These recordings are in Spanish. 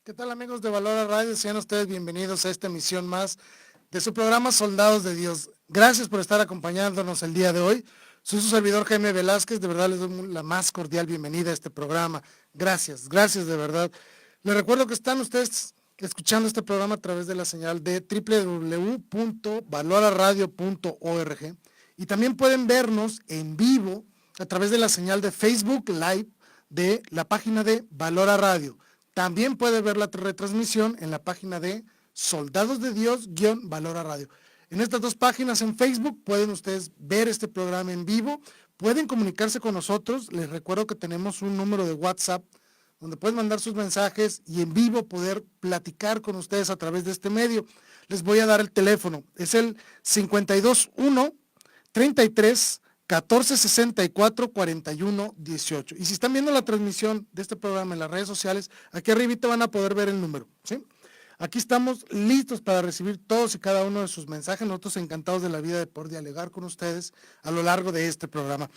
¿Qué tal, amigos de Valora Radio? Sean ustedes bienvenidos a esta emisión más de su programa Soldados de Dios. Gracias por estar acompañándonos el día de hoy. Soy su servidor Jaime Velázquez, de verdad les doy la más cordial bienvenida a este programa. Gracias de verdad. Les recuerdo que están ustedes escuchando este programa a través de la señal de www.valoraradio.org y también pueden vernos en vivo a través de la señal de Facebook Live de la página de Valora Radio. También puede ver la retransmisión en la página de Soldados de Dios-Valora Radio. En estas dos páginas en Facebook pueden ustedes ver este programa en vivo, pueden comunicarse con nosotros. Les recuerdo que tenemos un número de WhatsApp donde pueden mandar sus mensajes y en vivo poder platicar con ustedes a través de este medio. Les voy a dar el teléfono, es el 521 33 14 64 41 18. Y si están viendo la transmisión de este programa en las redes sociales, aquí arribita van a poder ver el número, ¿sí? Aquí estamos listos para recibir todos y cada uno de sus mensajes. Nosotros encantados de la vida de poder dialogar con ustedes a lo largo de este programa.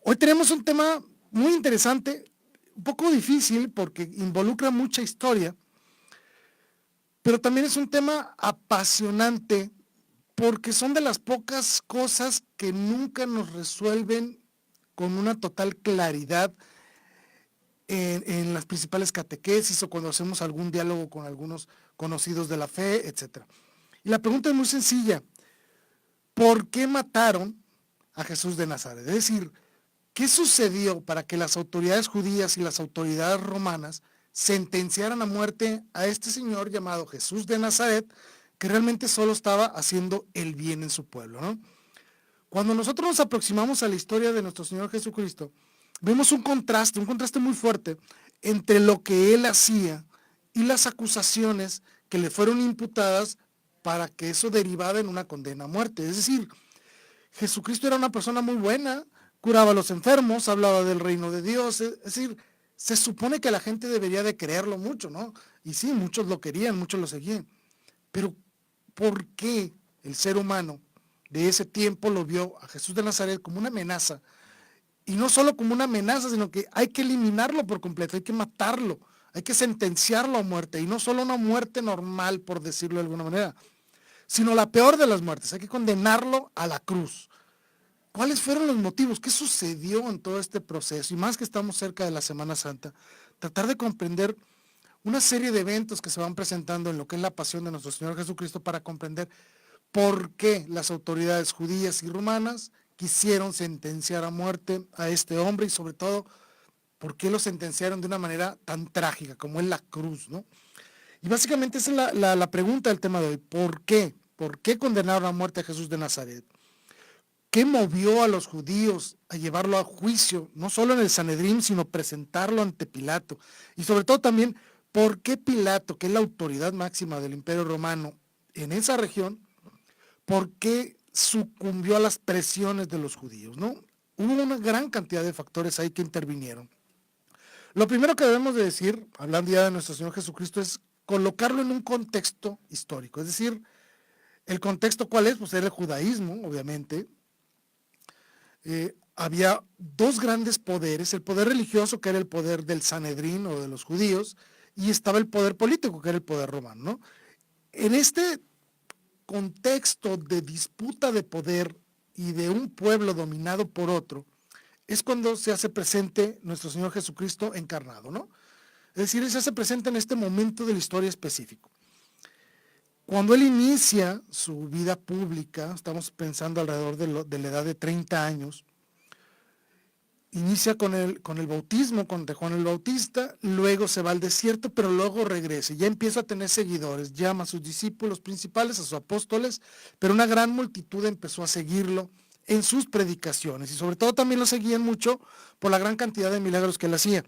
Hoy tenemos un tema muy interesante, un poco difícil porque involucra mucha historia, pero también es un tema apasionante porque son de las pocas cosas que nunca nos resuelven con una total claridad en las principales catequesis o cuando hacemos algún diálogo con algunos conocidos de la fe, etc. Y la pregunta es muy sencilla: ¿por qué mataron a Jesús de Nazaret? Es decir, ¿qué sucedió para que las autoridades judías y las autoridades romanas sentenciaran a muerte a este señor llamado Jesús de Nazaret, que realmente solo estaba haciendo el bien en su pueblo, ¿no? Cuando nosotros nos aproximamos a la historia de nuestro Señor Jesucristo, vemos un contraste muy fuerte entre lo que él hacía y las acusaciones que le fueron imputadas para que eso derivara en una condena a muerte. Es decir, Jesucristo era una persona muy buena, curaba a los enfermos, hablaba del reino de Dios, es decir, se supone que la gente debería de creerlo mucho, ¿no? Y sí, muchos lo querían, muchos lo seguían. Pero ¿por qué el ser humano de ese tiempo lo vio a Jesús de Nazaret como una amenaza? Y no solo como una amenaza, sino que hay que eliminarlo por completo, hay que matarlo, hay que sentenciarlo a muerte, y no solo una muerte normal, por decirlo de alguna manera, sino la peor de las muertes, hay que condenarlo a la cruz. ¿Cuáles fueron los motivos? ¿Qué sucedió en todo este proceso? Y más que estamos cerca de la Semana Santa, tratar de comprender una serie de eventos que se van presentando en lo que es la pasión de nuestro Señor Jesucristo para comprender por qué las autoridades judías y romanas quisieron sentenciar a muerte a este hombre y sobre todo por qué lo sentenciaron de una manera tan trágica como es la cruz, ¿no? Y básicamente esa es la pregunta del tema de hoy. ¿Por qué? ¿Por qué condenaron a muerte a Jesús de Nazaret? ¿Qué movió a los judíos a llevarlo a juicio, no solo en el Sanedrín, sino presentarlo ante Pilato? Y sobre todo también, ¿por qué Pilato, que es la autoridad máxima del Imperio Romano en esa región, por qué sucumbió a las presiones de los judíos, ¿no? Hubo una gran cantidad de factores ahí que intervinieron. Lo primero que debemos de decir, hablando ya de nuestro Señor Jesucristo, es colocarlo en un contexto histórico. Es decir, ¿el contexto cuál es? Pues era el judaísmo, obviamente. Había dos grandes poderes: el poder religioso, que era el poder del Sanedrín o de los judíos, y estaba el poder político, que era el poder romano, ¿no? En este contexto de disputa de poder y de un pueblo dominado por otro, es cuando se hace presente nuestro Señor Jesucristo encarnado, ¿no? Es decir, Él se hace presente en este momento de la historia específico. Cuando Él inicia su vida pública, estamos pensando alrededor de la edad de 30 años, inicia con el bautismo, con Juan el Bautista, luego se va al desierto, pero luego regresa y ya empieza a tener seguidores, llama a sus discípulos principales, a sus apóstoles, pero una gran multitud empezó a seguirlo en sus predicaciones y sobre todo también lo seguían mucho por la gran cantidad de milagros que él hacía.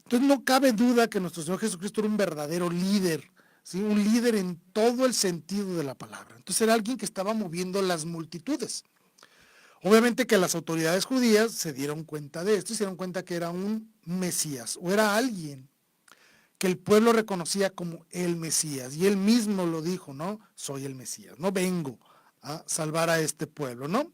Entonces no cabe duda que nuestro Señor Jesucristo era un verdadero líder, ¿sí? Un líder en todo el sentido de la palabra. Entonces era alguien que estaba moviendo las multitudes. Obviamente que las autoridades judías se dieron cuenta de esto y se dieron cuenta que era un Mesías o era alguien que el pueblo reconocía como el Mesías, y él mismo lo dijo, ¿no? Soy el Mesías, no vengo a salvar a este pueblo, ¿no?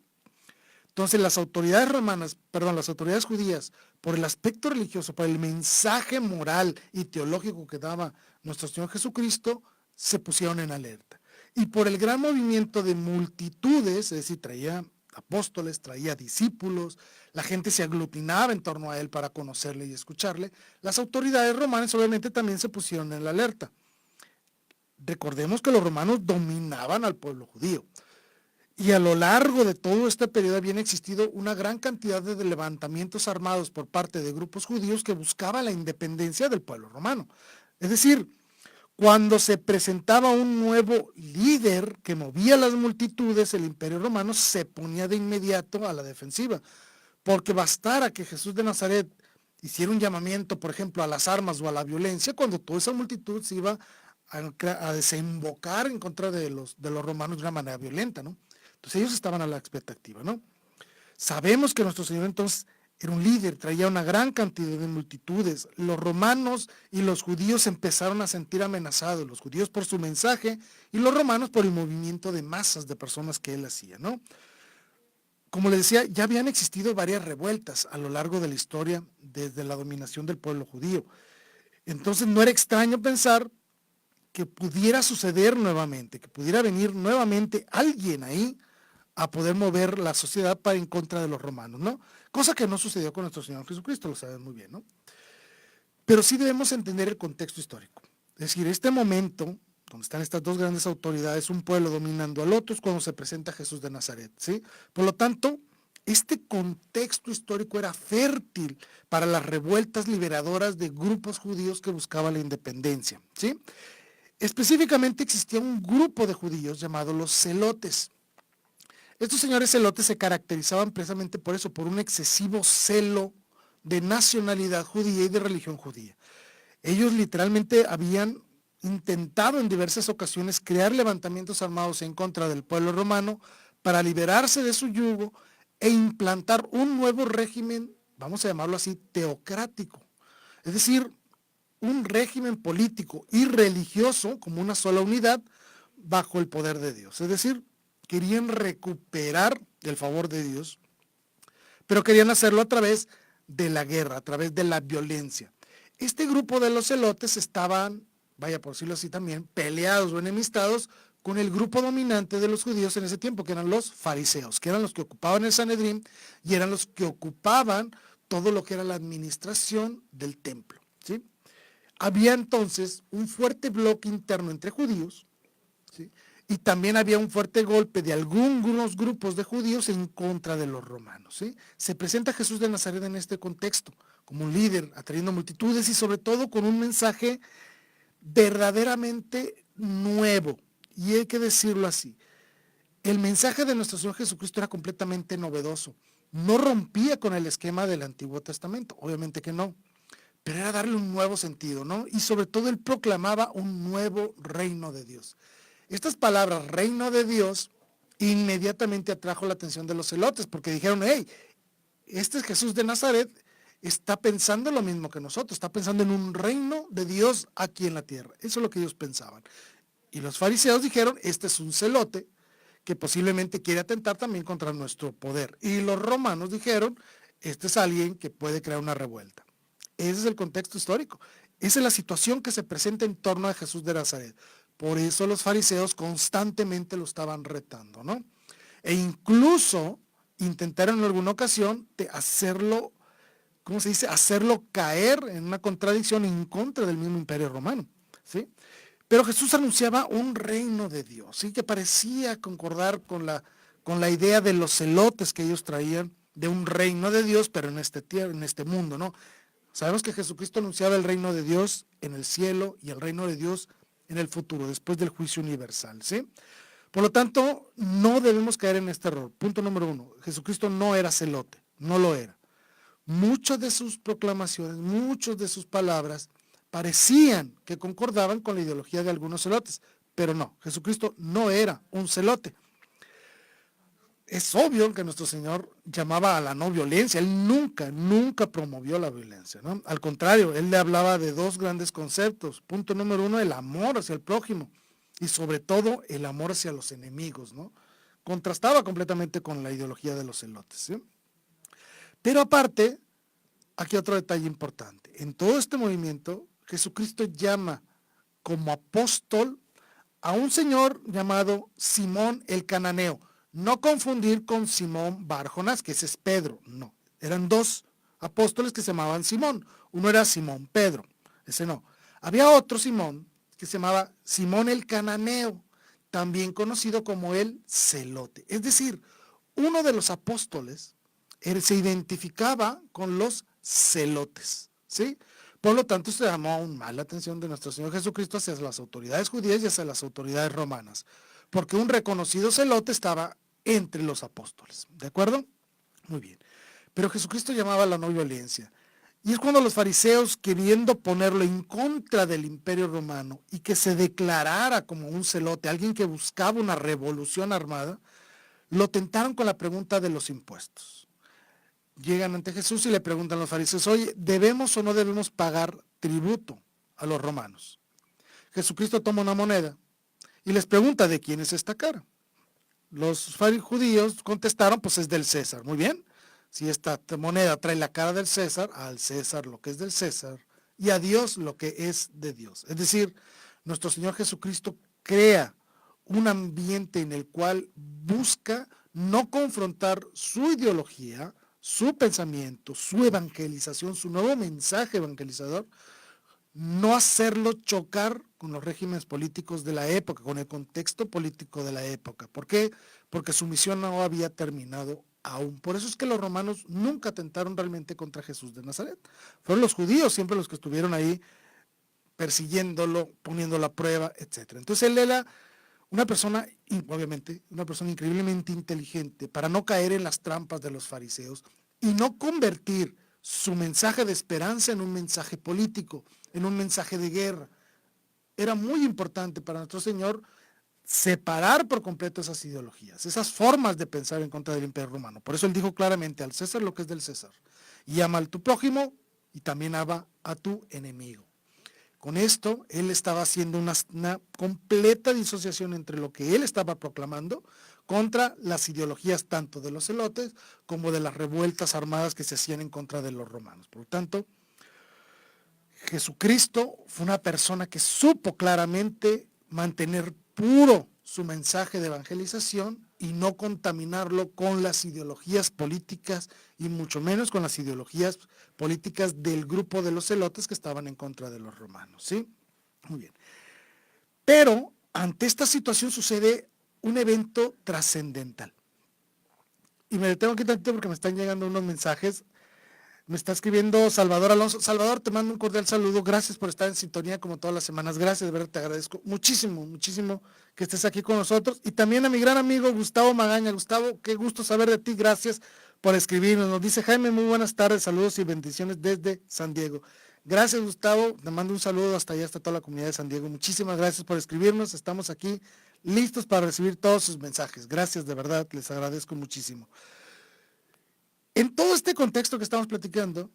Entonces las autoridades romanas, perdón, las autoridades judías, por el aspecto religioso, por el mensaje moral y teológico que daba nuestro Señor Jesucristo, se pusieron en alerta. Y por el gran movimiento de multitudes, es decir, traía apóstoles, traía discípulos, la gente se aglutinaba en torno a él para conocerle y escucharle, las autoridades romanas obviamente también se pusieron en la alerta. Recordemos que los romanos dominaban al pueblo judío. Y a lo largo de todo este periodo habían existido una gran cantidad de levantamientos armados por parte de grupos judíos que buscaban la independencia del pueblo romano. Es decir, cuando se presentaba un nuevo líder que movía las multitudes, el Imperio Romano se ponía de inmediato a la defensiva, porque bastara que Jesús de Nazaret hiciera un llamamiento, por ejemplo, a las armas o a la violencia, cuando toda esa multitud se iba a desembocar en contra de los romanos de una manera violenta, ¿no? Entonces ellos estaban a la expectativa, ¿no? Sabemos que nuestro Señor entonces era un líder, traía una gran cantidad de multitudes. Los romanos y los judíos empezaron a sentir amenazados, los judíos por su mensaje y los romanos por el movimiento de masas de personas que él hacía, ¿no? Como les decía, ya habían existido varias revueltas a lo largo de la historia desde la dominación del pueblo judío. Entonces no era extraño pensar que pudiera suceder nuevamente, que pudiera venir nuevamente alguien ahí a poder mover la sociedad para en contra de los romanos, ¿no? Cosa que no sucedió con nuestro Señor Jesucristo, lo saben muy bien, ¿no? Pero sí debemos entender el contexto histórico. Es decir, este momento, donde están estas dos grandes autoridades, un pueblo dominando al otro, es cuando se presenta Jesús de Nazaret, ¿sí? Por lo tanto, este contexto histórico era fértil para las revueltas liberadoras de grupos judíos que buscaban la independencia, ¿sí? Específicamente existía un grupo de judíos llamados los celotes. Estos señores celotes se caracterizaban precisamente por eso, por un excesivo celo de nacionalidad judía y de religión judía. Ellos literalmente habían intentado en diversas ocasiones crear levantamientos armados en contra del pueblo romano para liberarse de su yugo e implantar un nuevo régimen, vamos a llamarlo así, teocrático. Es decir, un régimen político y religioso como una sola unidad bajo el poder de Dios. Es decir, querían recuperar el favor de Dios, pero querían hacerlo a través de la guerra, a través de la violencia. Este grupo de los celotes estaban, vaya por decirlo así también, peleados o enemistados con el grupo dominante de los judíos en ese tiempo, que eran los fariseos, que eran los que ocupaban el Sanedrín y eran los que ocupaban todo lo que era la administración del templo, ¿sí? Había entonces un fuerte bloque interno entre judíos, ¿sí? Y también había un fuerte golpe de algunos grupos de judíos en contra de los romanos, ¿sí? Se presenta Jesús de Nazaret en este contexto, como un líder, atrayendo multitudes y sobre todo con un mensaje verdaderamente nuevo. Y hay que decirlo así, el mensaje de nuestro Señor Jesucristo era completamente novedoso. No rompía con el esquema del Antiguo Testamento, obviamente que no, pero era darle un nuevo sentido, ¿no? Y sobre todo él proclamaba un nuevo reino de Dios. Estas palabras, reino de Dios, inmediatamente atrajo la atención de los celotes, porque dijeron, hey, este es Jesús de Nazaret, está pensando lo mismo que nosotros, está pensando en un reino de Dios aquí en la tierra. Eso es lo que ellos pensaban. Y los fariseos dijeron, este es un celote que posiblemente quiere atentar también contra nuestro poder. Y los romanos dijeron, este es alguien que puede crear una revuelta. Ese es el contexto histórico. Esa es la situación que se presenta en torno a Jesús de Nazaret. Por eso los fariseos constantemente lo estaban retando, ¿no? E incluso intentaron en alguna ocasión de hacerlo, ¿cómo se dice? Hacerlo caer en una contradicción en contra del mismo Imperio Romano, ¿sí? Pero Jesús anunciaba un reino de Dios, ¿sí? Que parecía concordar con la idea de los celotes que ellos traían de un reino de Dios, pero en este mundo, ¿no? Sabemos que Jesucristo anunciaba el reino de Dios en el cielo y el reino de Dios en el futuro, después del juicio universal, ¿sí? Por lo tanto, no debemos caer en este error. Punto número 1, Jesucristo no era celote, no lo era. Muchas de sus proclamaciones, muchas de sus palabras parecían que concordaban con la ideología de algunos celotes, pero no, Jesucristo no era un celote. Es obvio que nuestro Señor llamaba a la no violencia, Él nunca promovió la violencia, ¿no? Al contrario, Él le hablaba de dos grandes conceptos. Punto número 1, el amor hacia el prójimo y sobre todo el amor hacia los enemigos, ¿no? contrastaba completamente con la ideología de los celotes, ¿sí? Pero aparte, aquí otro detalle importante. En todo este movimiento, Jesucristo llama como apóstol a un señor llamado Simón el Cananeo. No confundir con Simón Bar Jonás, que ese es Pedro. No, eran dos apóstoles que se llamaban Simón. Uno era Simón Pedro, ese no. Había otro Simón que se llamaba Simón el Cananeo, también conocido como el Celote. Es decir, uno de los apóstoles se identificaba con los celotes, ¿sí? Por lo tanto, se llamó aún más la atención de nuestro Señor Jesucristo hacia las autoridades judías y hacia las autoridades romanas, porque un reconocido celote estaba entre los apóstoles, ¿de acuerdo? Muy bien. Pero Jesucristo llamaba a la no violencia. Y es cuando los fariseos, queriendo ponerlo en contra del imperio romano y que se declarara como un celote, alguien que buscaba una revolución armada, lo tentaron con la pregunta de los impuestos. Llegan ante Jesús y le preguntan a los fariseos, oye, ¿debemos o no debemos pagar tributo a los romanos? Jesucristo toma una moneda y les pregunta de quién es esta cara. Los judíos contestaron, pues es del César. Muy bien, si esta moneda trae la cara del César, al César lo que es del César y a Dios lo que es de Dios. Es decir, nuestro Señor Jesucristo crea un ambiente en el cual busca no confrontar su ideología, su pensamiento, su evangelización, su nuevo mensaje evangelizador, no hacerlo chocar con los regímenes políticos de la época, con el contexto político de la época. ¿Por qué? Porque su misión no había terminado aún. Por eso es que los romanos nunca atentaron realmente contra Jesús de Nazaret. Fueron los judíos siempre los que estuvieron ahí persiguiéndolo, poniéndolo a prueba, etc. Entonces él era una persona, obviamente, una persona increíblemente inteligente para no caer en las trampas de los fariseos y no convertir su mensaje de esperanza en un mensaje político, en un mensaje de guerra. Era muy importante para nuestro Señor separar por completo esas ideologías, esas formas de pensar en contra del Imperio Romano. Por eso él dijo claramente, al César lo que es del César, y ama a tu prójimo y también ama a tu enemigo. Con esto, él estaba haciendo una completa disociación entre lo que él estaba proclamando contra las ideologías tanto de los celotes como de las revueltas armadas que se hacían en contra de los romanos. Por lo tanto, Jesucristo fue una persona que supo claramente mantener puro su mensaje de evangelización y no contaminarlo con las ideologías políticas y mucho menos con las ideologías políticas del grupo de los celotes que estaban en contra de los romanos, ¿sí? Muy bien. Pero ante esta situación sucede un evento trascendental. Y me detengo aquí tantito porque me están llegando unos mensajes. Me está escribiendo Salvador Alonso. Salvador, te mando un cordial saludo. Gracias por estar en sintonía como todas las semanas. Gracias, de verdad, te agradezco muchísimo, muchísimo que estés aquí con nosotros. Y también a mi gran amigo Gustavo Magaña. Gustavo, qué gusto saber de ti. Gracias por escribirnos. Nos dice Jaime, muy buenas tardes, saludos y bendiciones desde San Diego. Gracias, Gustavo. Te mando un saludo hasta allá, hasta toda la comunidad de San Diego. Muchísimas gracias por escribirnos. Estamos aquí listos para recibir todos sus mensajes. Gracias, de verdad, les agradezco muchísimo. En todo este contexto que estamos platicando,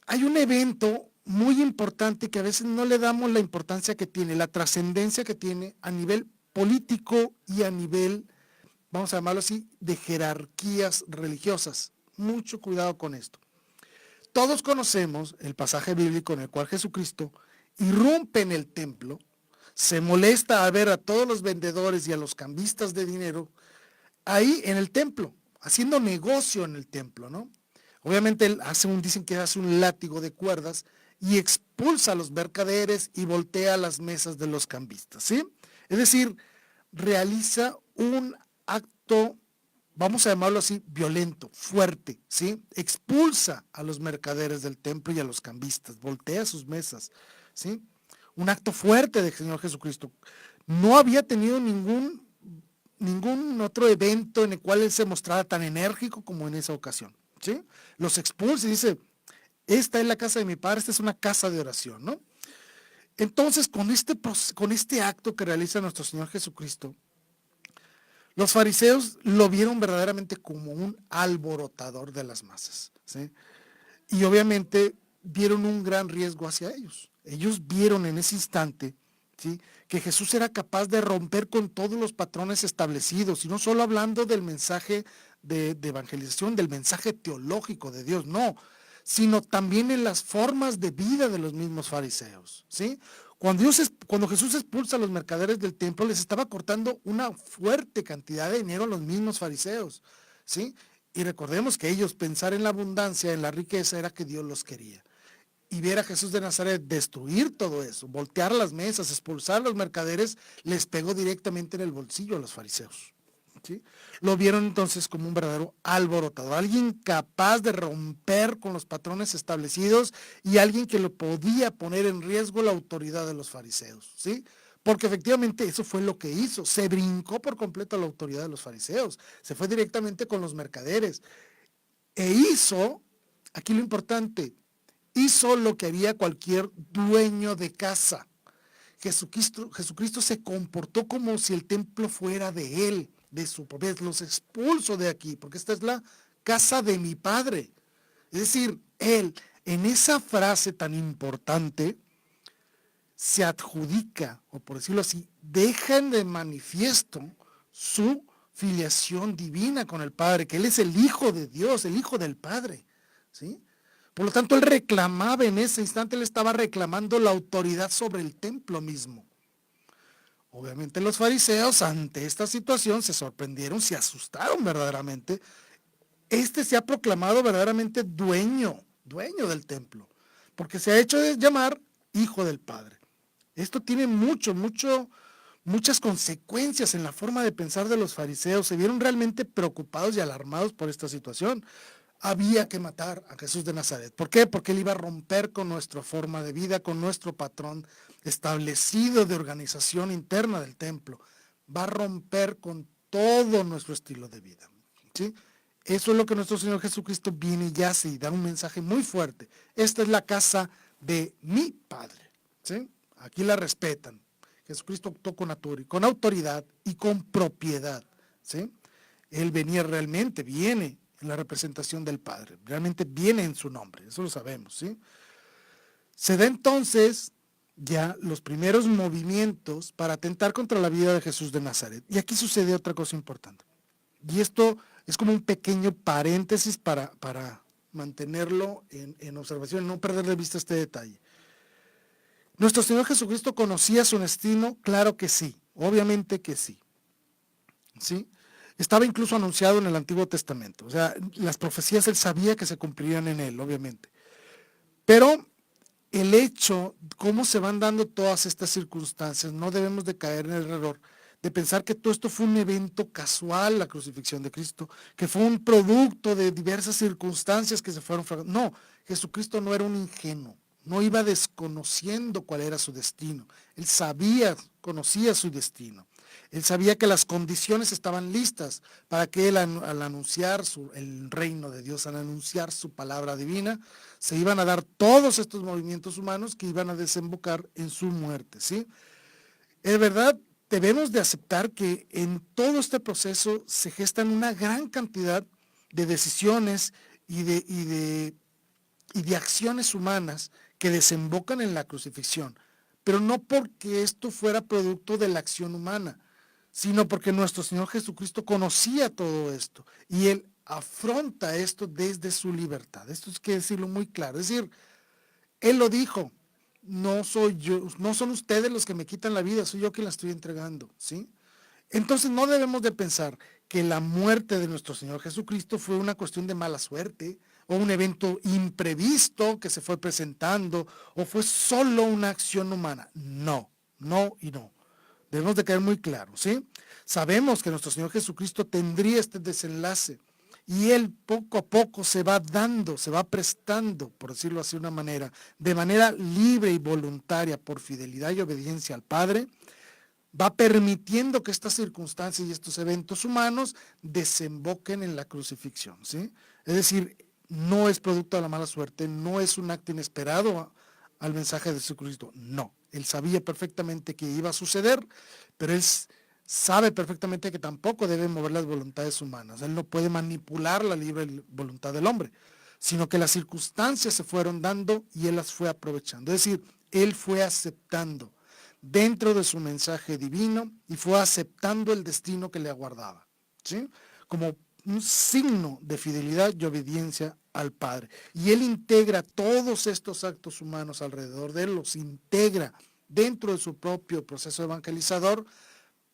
hay un evento muy importante que a veces no le damos la importancia que tiene, la trascendencia que tiene a nivel político y a nivel, vamos a llamarlo así, de jerarquías religiosas. Mucho cuidado con esto. Todos conocemos el pasaje bíblico en el cual Jesucristo irrumpe en el templo, se molesta a ver a todos los vendedores y a los cambistas de dinero ahí en el templo, haciendo negocio en el templo, ¿no? Obviamente él dicen que hace un látigo de cuerdas y expulsa a los mercaderes y voltea las mesas de los cambistas, ¿sí? Es decir, realiza un acto, vamos a llamarlo así, violento, fuerte, ¿sí? Expulsa a los mercaderes del templo y a los cambistas, voltea sus mesas, ¿sí? Un acto fuerte del Señor Jesucristo. No había tenido ningún otro evento en el cual él se mostrara tan enérgico como en esa ocasión, ¿sí? Los expulsa y dice, esta es la casa de mi padre, esta es una casa de oración, ¿no? Entonces, con este acto que realiza nuestro Señor Jesucristo, los fariseos lo vieron verdaderamente como un alborotador de las masas, ¿sí? Y obviamente vieron un gran riesgo hacia ellos. Ellos vieron en ese instante ¿sí? Que Jesús era capaz de romper con todos los patrones establecidos, y no solo hablando del mensaje de evangelización, del mensaje teológico de Dios, no, sino también en las formas de vida de los mismos fariseos, ¿sí? Cuando Jesús expulsa a los mercaderes del templo, les estaba cortando una fuerte cantidad de dinero a los mismos fariseos, ¿sí? Y recordemos que ellos pensar en la abundancia, en la riqueza, era que Dios los quería. Y ver a Jesús de Nazaret destruir todo eso, voltear las mesas, expulsar a los mercaderes, les pegó directamente en el bolsillo a los fariseos, ¿sí? Lo vieron entonces como un verdadero alborotador, alguien capaz de romper con los patrones establecidos y alguien que lo podía poner en riesgo la autoridad de los fariseos, ¿sí? Porque efectivamente eso fue lo que hizo, se brincó por completo a la autoridad de los fariseos, se fue directamente con los mercaderes e hizo, aquí lo importante, hizo lo que haría cualquier dueño de casa. Jesucristo se comportó como si el templo fuera de él, de su propiedad. Los expulso de aquí, porque esta es la casa de mi Padre. Es decir, él, en esa frase tan importante, se adjudica, o por decirlo así, dejan de manifiesto su filiación divina con el Padre, que él es el Hijo de Dios, el Hijo del Padre, ¿sí? Por lo tanto, él reclamaba en ese instante, él estaba reclamando la autoridad sobre el templo mismo. Obviamente los fariseos ante esta situación se sorprendieron, se asustaron verdaderamente. Este se ha proclamado verdaderamente dueño del templo, porque se ha hecho de llamar Hijo del Padre. Esto tiene muchas consecuencias en la forma de pensar de los fariseos. Se vieron realmente preocupados y alarmados por esta situación. Había que matar a Jesús de Nazaret. ¿Por qué? Porque él iba a romper con nuestra forma de vida, con nuestro patrón establecido de organización interna del templo. Va a romper con todo nuestro estilo de vida, ¿sí? Eso es lo que nuestro Señor Jesucristo viene y hace y da un mensaje muy fuerte. Esta es la casa de mi Padre, ¿sí? Aquí la respetan. Jesucristo actuó con autoridad y con propiedad, ¿sí? Él viene en la representación del Padre, realmente viene en su nombre, eso lo sabemos, ¿sí? Se da entonces ya los primeros movimientos para atentar contra la vida de Jesús de Nazaret. Y aquí sucede otra cosa importante. Y esto es como un pequeño paréntesis para mantenerlo en observación, no perder de vista este detalle. ¿Nuestro Señor Jesucristo conocía su destino? Claro que sí, obviamente que sí, ¿sí? Estaba incluso anunciado en el Antiguo Testamento, o sea, las profecías él sabía que se cumplirían en él, obviamente. Pero el hecho, cómo se van dando todas estas circunstancias, no debemos de caer en el error de pensar que todo esto fue un evento casual, la crucifixión de Cristo, que fue un producto de diversas circunstancias que se fueron. No, Jesucristo no era un ingenuo, no iba desconociendo cuál era su destino. Él conocía su destino. Él sabía que las condiciones estaban listas para que él al anunciar el reino de Dios, al anunciar su palabra divina, se iban a dar todos estos movimientos humanos que iban a desembocar en su muerte, ¿sí? Es verdad, debemos de aceptar que en todo este proceso se gestan una gran cantidad de decisiones y de acciones humanas que desembocan en la crucifixión, pero no porque esto fuera producto de la acción humana, sino porque nuestro Señor Jesucristo conocía todo esto y Él afronta esto desde su libertad. Esto es que decirlo muy claro. Es decir, Él lo dijo, no soy yo, no son ustedes los que me quitan la vida, soy yo quien la estoy entregando, ¿sí? Entonces no debemos de pensar que la muerte de nuestro Señor Jesucristo fue una cuestión de mala suerte o un evento imprevisto que se fue presentando o fue solo una acción humana. No, no y no. Debemos de quedar muy claros, ¿sí? Sabemos que nuestro Señor Jesucristo tendría este desenlace y Él poco a poco se va dando, se va prestando, por decirlo así de una manera, de manera libre y voluntaria por fidelidad y obediencia al Padre, va permitiendo que estas circunstancias y estos eventos humanos desemboquen en la crucifixión, ¿sí? Es decir, no es producto de la mala suerte, no es un acto inesperado al mensaje de Jesucristo, no. Él sabía perfectamente que iba a suceder, pero él sabe perfectamente que tampoco debe mover las voluntades humanas. Él no puede manipular la libre voluntad del hombre, sino que las circunstancias se fueron dando y él las fue aprovechando. Es decir, él fue aceptando dentro de su mensaje divino y fue aceptando el destino que le aguardaba, ¿sí? Como un signo de fidelidad y obediencia al Padre. Y Él integra todos estos actos humanos alrededor de Él, los integra dentro de su propio proceso evangelizador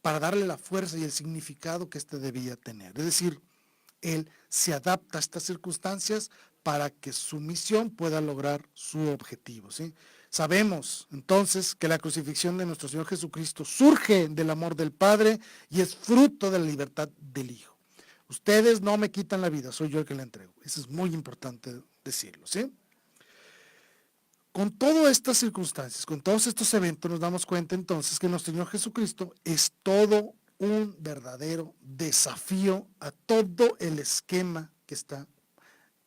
para darle la fuerza y el significado que éste debía tener. Es decir, Él se adapta a estas circunstancias para que su misión pueda lograr su objetivo, ¿sí? Sabemos entonces que la crucifixión de nuestro Señor Jesucristo surge del amor del Padre y es fruto de la libertad del Hijo. Ustedes no me quitan la vida, soy yo el que la entrego. Eso es muy importante decirlo, ¿sí? Con todas estas circunstancias, con todos estos eventos, nos damos cuenta entonces que nuestro Señor Jesucristo es todo un verdadero desafío a todo el esquema que está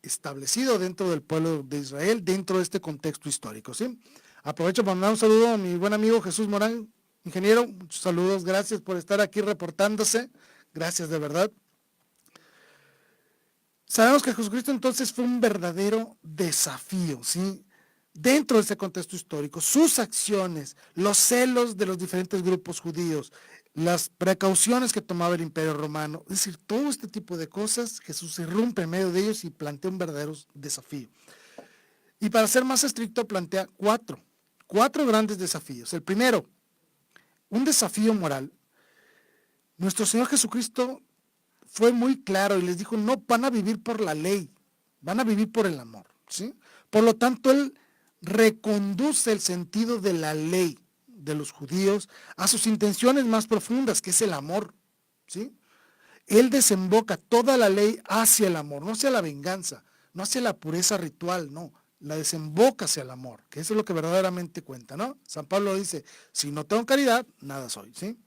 establecido dentro del pueblo de Israel, dentro de este contexto histórico, ¿sí? Aprovecho para mandar un saludo a mi buen amigo Jesús Morán, ingeniero, muchos saludos, gracias por estar aquí reportándose, gracias de verdad. Sabemos que Jesucristo entonces fue un verdadero desafío, ¿sí? Dentro de ese contexto histórico, sus acciones, los celos de los diferentes grupos judíos, las precauciones que tomaba el Imperio Romano, es decir, todo este tipo de cosas, Jesús irrumpe en medio de ellos y plantea un verdadero desafío. Y para ser más estricto, plantea cuatro grandes desafíos. El primero, un desafío moral. Nuestro Señor Jesucristo fue muy claro y les dijo, no van a vivir por la ley, van a vivir por el amor, ¿sí? Por lo tanto, Él reconduce el sentido de la ley de los judíos a sus intenciones más profundas, que es el amor, ¿sí? Él desemboca toda la ley hacia el amor, no hacia la venganza, no hacia la pureza ritual, no, la desemboca hacia el amor, que eso es lo que verdaderamente cuenta, ¿no? San Pablo dice, si no tengo caridad, nada soy, ¿sí?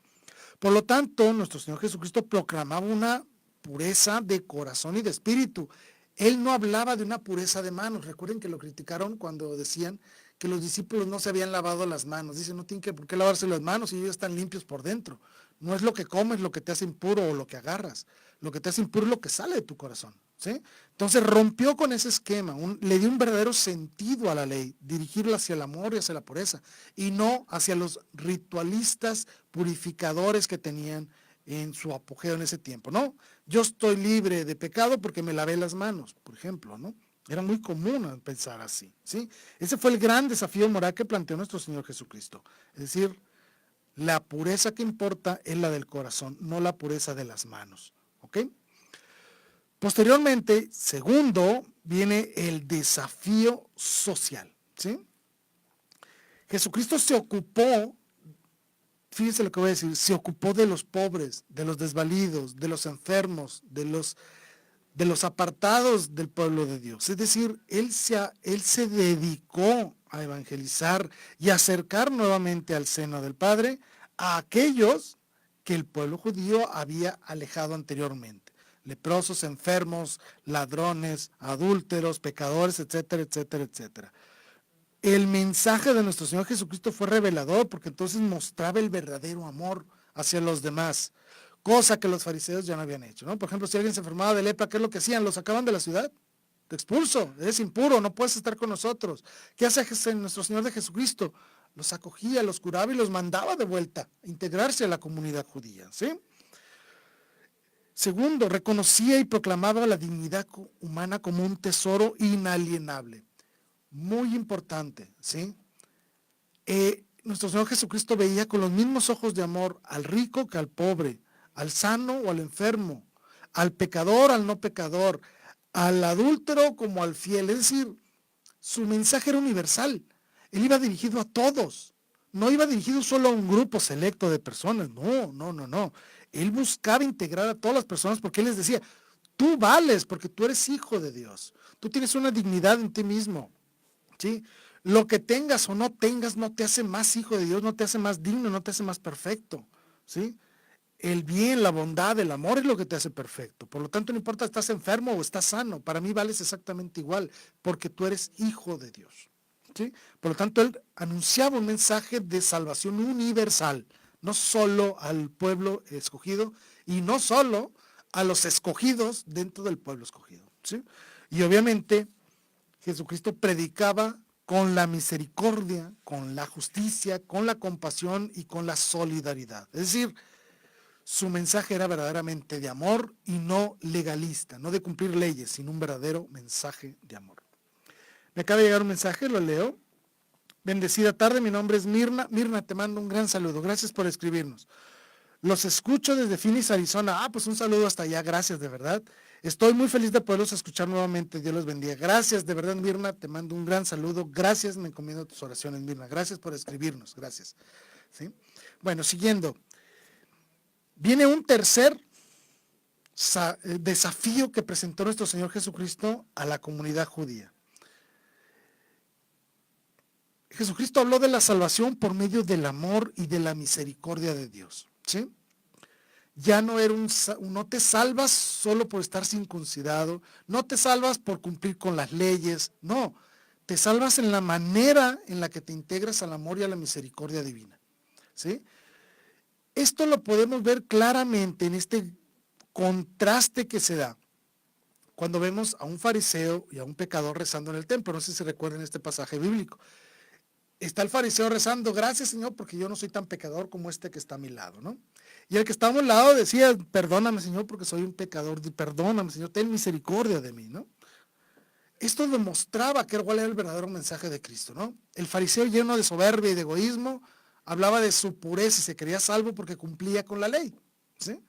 Por lo tanto, nuestro Señor Jesucristo proclamaba una pureza de corazón y de espíritu. Él no hablaba de una pureza de manos. Recuerden que lo criticaron cuando decían que los discípulos no se habían lavado las manos. Dicen, no tienen por qué lavarse las manos y ellos están limpios por dentro. No es lo que comes lo que te hace impuro o lo que agarras. Lo que te hace impuro es lo que sale de tu corazón, ¿sí? Entonces rompió con ese esquema, le dio un verdadero sentido a la ley, dirigirla hacia el amor y hacia la pureza, y no hacia los ritualistas purificadores que tenían en su apogeo en ese tiempo, ¿no? Yo estoy libre de pecado porque me lavé las manos, por ejemplo, ¿no? Era muy común pensar así, ¿sí? Ese fue el gran desafío moral que planteó nuestro Señor Jesucristo. Es decir, la pureza que importa es la del corazón, no la pureza de las manos, ¿ok? Posteriormente, segundo, viene el desafío social, ¿sí? Jesucristo se ocupó, fíjense lo que voy a decir, se ocupó de los pobres, de los desvalidos, de los enfermos, de los apartados del pueblo de Dios. Es decir, él se dedicó a evangelizar y acercar nuevamente al seno del Padre a aquellos que el pueblo judío había alejado anteriormente. Leprosos, enfermos, ladrones, adúlteros, pecadores, etcétera, etcétera, etcétera. El mensaje de nuestro Señor Jesucristo fue revelador porque entonces mostraba el verdadero amor hacia los demás, cosa que los fariseos ya no habían hecho, ¿no? Por ejemplo, si alguien se enfermaba de lepra, ¿qué es lo que hacían? Lo sacaban de la ciudad, te expulso, eres impuro, no puedes estar con nosotros. ¿Qué hace nuestro Señor de Jesucristo? Los acogía, los curaba y los mandaba de vuelta a integrarse a la comunidad judía, ¿sí? Segundo, reconocía y proclamaba la dignidad humana como un tesoro inalienable. Muy importante, ¿sí? Nuestro Señor Jesucristo veía con los mismos ojos de amor al rico que al pobre, al sano o al enfermo, al pecador, al no pecador, al adúltero como al fiel. Es decir, su mensaje era universal. Él iba dirigido a todos. No iba dirigido solo a un grupo selecto de personas. No. Él buscaba integrar a todas las personas porque Él les decía, tú vales porque tú eres hijo de Dios. Tú tienes una dignidad en ti mismo, ¿sí? Lo que tengas o no tengas no te hace más hijo de Dios, no te hace más digno, no te hace más perfecto, ¿sí? El bien, la bondad, el amor es lo que te hace perfecto. Por lo tanto, no importa si estás enfermo o estás sano, para mí vales exactamente igual, porque tú eres hijo de Dios, ¿sí? Por lo tanto, Él anunciaba un mensaje de salvación universal, no solo al pueblo escogido y no solo a los escogidos dentro del pueblo escogido, ¿sí? Y obviamente Jesucristo predicaba con la misericordia, con la justicia, con la compasión y con la solidaridad. Es decir, su mensaje era verdaderamente de amor y no legalista, no de cumplir leyes, sino un verdadero mensaje de amor. Me acaba de llegar un mensaje, lo leo. Bendecida tarde, mi nombre es Mirna. Mirna, te mando un gran saludo. Gracias por escribirnos. Los escucho desde Phoenix, Arizona. Pues un saludo hasta allá. Gracias, de verdad. Estoy muy feliz de poderlos escuchar nuevamente. Dios los bendiga. Gracias, de verdad, Mirna. Te mando un gran saludo. Gracias, me encomiendo tus oraciones, Mirna. Gracias por escribirnos. Gracias. ¿Sí? Bueno, siguiendo. Viene un tercer desafío que presentó nuestro Señor Jesucristo a la comunidad judía. Jesucristo habló de la salvación por medio del amor y de la misericordia de Dios, ¿sí? Ya no era no te salvas solo por estar circuncidado, no te salvas por cumplir con las leyes, no, te salvas en la manera en la que te integras al amor y a la misericordia divina, ¿sí? Esto lo podemos ver claramente en este contraste que se da cuando vemos a un fariseo y a un pecador rezando en el templo. No sé si recuerdan este pasaje bíblico. Está el fariseo rezando, gracias Señor, porque yo no soy tan pecador como este que está a mi lado, ¿no? Y el que está a un lado decía, perdóname Señor, porque soy un pecador, perdóname Señor, ten misericordia de mí, ¿no? Esto demostraba cuál era el verdadero mensaje de Cristo, ¿no? El fariseo, lleno de soberbia y de egoísmo, hablaba de su pureza y se creía salvo porque cumplía con la ley, ¿sí?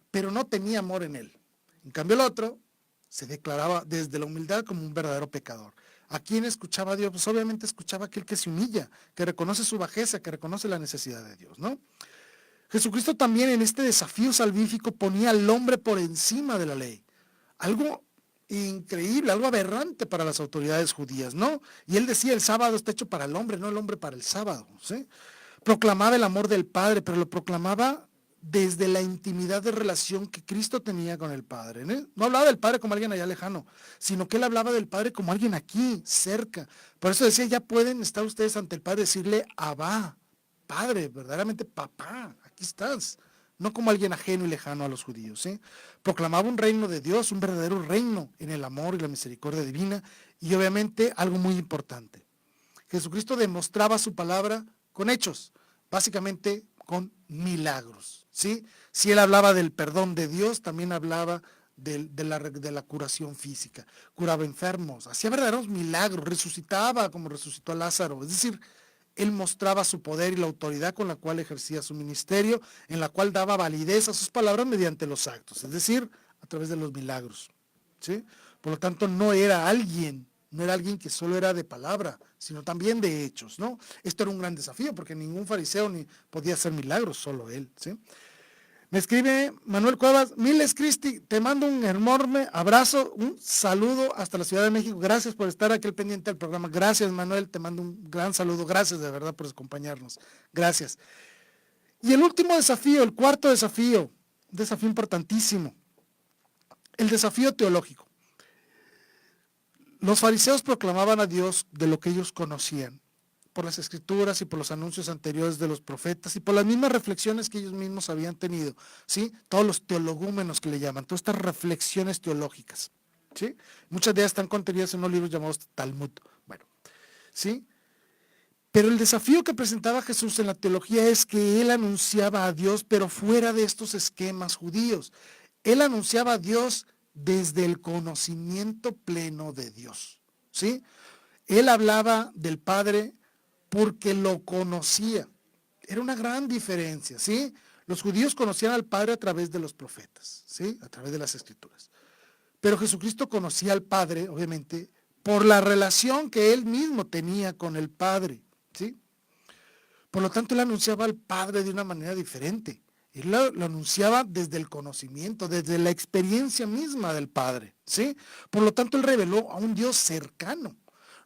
Pero no tenía amor en él. En cambio el otro se declaraba desde la humildad como un verdadero pecador. ¿A quién escuchaba a Dios? Pues obviamente escuchaba a aquel que se humilla, que reconoce su bajeza, que reconoce la necesidad de Dios, ¿no? Jesucristo también en este desafío salvífico ponía al hombre por encima de la ley. Algo increíble, algo aberrante para las autoridades judías, ¿no? Y él decía, el sábado está hecho para el hombre, no el hombre para el sábado, ¿sí? Proclamaba el amor del Padre, pero lo proclamaba desde la intimidad de relación que Cristo tenía con el Padre, ¿eh? No hablaba del Padre como alguien allá lejano, sino que él hablaba del Padre como alguien aquí, cerca. Por eso decía, ya pueden estar ustedes ante el Padre y decirle, Abba, Padre, verdaderamente papá, aquí estás. No como alguien ajeno y lejano a los judíos, ¿sí? Proclamaba un reino de Dios, un verdadero reino en el amor y la misericordia divina, y obviamente algo muy importante. Jesucristo demostraba su palabra con hechos, básicamente con milagros, ¿sí? Si él hablaba del perdón de Dios, también hablaba de la curación física. Curaba enfermos, hacía verdaderos milagros, resucitaba como resucitó a Lázaro. Es decir, él mostraba su poder y la autoridad con la cual ejercía su ministerio, en la cual daba validez a sus palabras mediante los actos, es decir, a través de los milagros, ¿sí? Por lo tanto, no era alguien que solo era de palabra, sino también de hechos, ¿no? Esto era un gran desafío, porque ningún fariseo ni podía hacer milagros, solo él, ¿sí? Me escribe Manuel Cuevas, Miles Cristi, te mando un enorme abrazo, un saludo hasta la Ciudad de México. Gracias por estar aquí al pendiente del programa. Gracias, Manuel, te mando un gran saludo. Gracias de verdad por acompañarnos. Gracias. Y el último desafío, el cuarto desafío, un desafío importantísimo, el desafío teológico. Los fariseos proclamaban a Dios de lo que ellos conocían, por las escrituras y por los anuncios anteriores de los profetas y por las mismas reflexiones que ellos mismos habían tenido, ¿sí? Todos los teologúmenos que le llaman, todas estas reflexiones teológicas, ¿sí? Muchas de ellas están contenidas en unos libros llamados Talmud, bueno, ¿sí? Pero el desafío que presentaba Jesús en la teología es que él anunciaba a Dios, pero fuera de estos esquemas judíos. Él anunciaba a Dios desde el conocimiento pleno de Dios, ¿sí? Él hablaba del Padre porque lo conocía. Era una gran diferencia, ¿sí? Los judíos conocían al Padre a través de los profetas, ¿sí? A través de las escrituras. Pero Jesucristo conocía al Padre, obviamente, por la relación que él mismo tenía con el Padre, ¿sí? Por lo tanto, él anunciaba al Padre de una manera diferente. Él lo anunciaba desde el conocimiento, desde la experiencia misma del Padre, ¿sí? Por lo tanto, él reveló a un Dios cercano,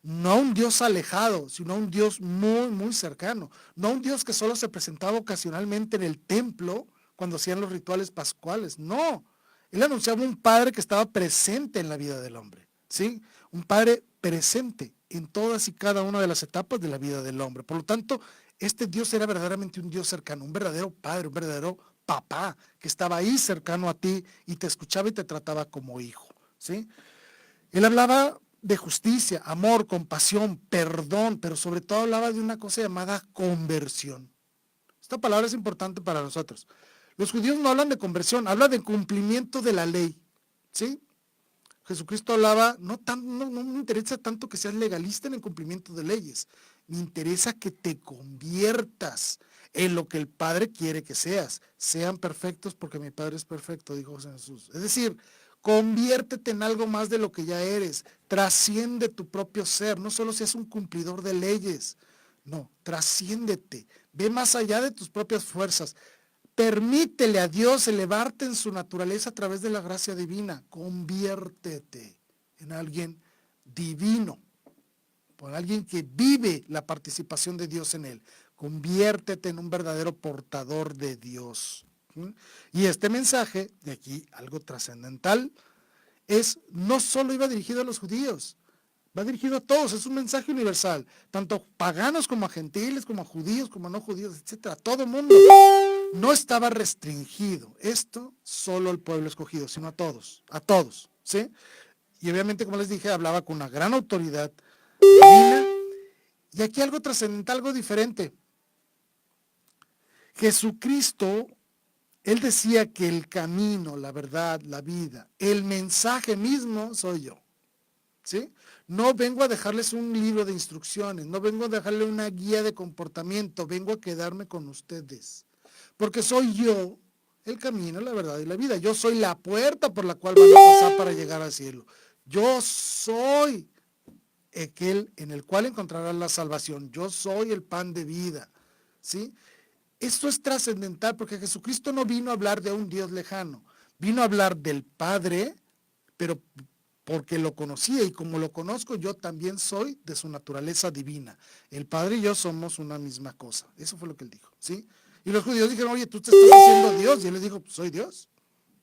no a un Dios alejado, sino a un Dios muy, muy cercano. No a un Dios que solo se presentaba ocasionalmente en el templo cuando hacían los rituales pascuales, no. Él anunciaba un Padre que estaba presente en la vida del hombre, ¿sí? Un Padre presente en todas y cada una de las etapas de la vida del hombre. Por lo tanto, este Dios era verdaderamente un Dios cercano, un verdadero Padre, un verdadero papá, que estaba ahí cercano a ti y te escuchaba y te trataba como hijo, ¿sí? Él hablaba de justicia, amor, compasión, perdón, pero sobre todo hablaba de una cosa llamada conversión. Esta palabra es importante para nosotros. Los judíos no hablan de conversión, hablan de cumplimiento de la ley, ¿sí? Jesucristo hablaba, no me interesa tanto que seas legalista en el cumplimiento de leyes, me interesa que te conviertas en lo que el Padre quiere que seas. Sean perfectos porque mi Padre es perfecto, dijo Jesús. Es decir, conviértete en algo más de lo que ya eres, trasciende tu propio ser, no solo seas un cumplidor de leyes, no, trasciéndete, ve más allá de tus propias fuerzas. Permítele a Dios elevarte en su naturaleza a través de la gracia divina. Conviértete en alguien divino, por alguien que vive la participación de Dios en él. Conviértete en un verdadero portador de Dios. Y este mensaje, de aquí algo trascendental, no solo iba dirigido a los judíos, va dirigido a todos, es un mensaje universal, tanto paganos como a gentiles, como a judíos, como a no judíos, etcétera, todo el mundo. No estaba restringido esto solo al pueblo escogido, sino a todos, ¿sí? Y obviamente, como les dije, hablaba con una gran autoridad divina. Y aquí algo trascendental, algo diferente. Jesucristo, él decía que el camino, la verdad, la vida, el mensaje mismo soy yo, ¿sí? No vengo a dejarles un libro de instrucciones, no vengo a dejarle una guía de comportamiento, vengo a quedarme con ustedes. Porque soy yo el camino, la verdad y la vida. Yo soy la puerta por la cual van a pasar para llegar al cielo. Yo soy aquel en el cual encontrarán la salvación. Yo soy el pan de vida, ¿sí? Esto es trascendental porque Jesucristo no vino a hablar de un Dios lejano. Vino a hablar del Padre, pero porque lo conocía y como lo conozco, yo también soy de su naturaleza divina. El Padre y yo somos una misma cosa. Eso fue lo que él dijo, ¿sí? Y los judíos dijeron, oye, tú te estás haciendo Dios. Y él les dijo, pues soy Dios.